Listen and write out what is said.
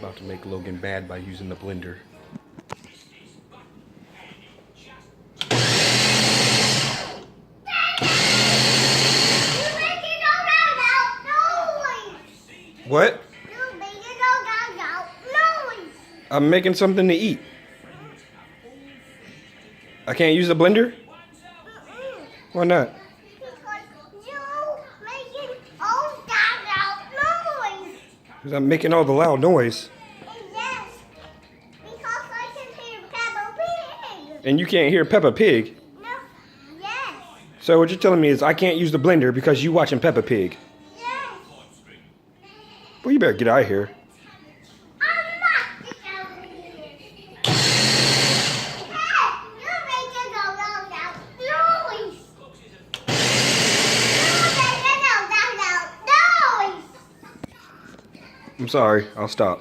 About to make Logan bad by using the blender. What? I'm making something to eat. I can't use the blender? Why not? Because I'm making all the loud noise. Yes, because I can hear Peppa Pig. And you can't hear Peppa Pig? No, yes. So what you're telling me is I can't use the blender because you watching Peppa Pig? Yes. Well, you better get out of here. I'm not getting out of here. Hey, you're making a loud noise. You're making a loud noise. I'm sorry. I'll stop.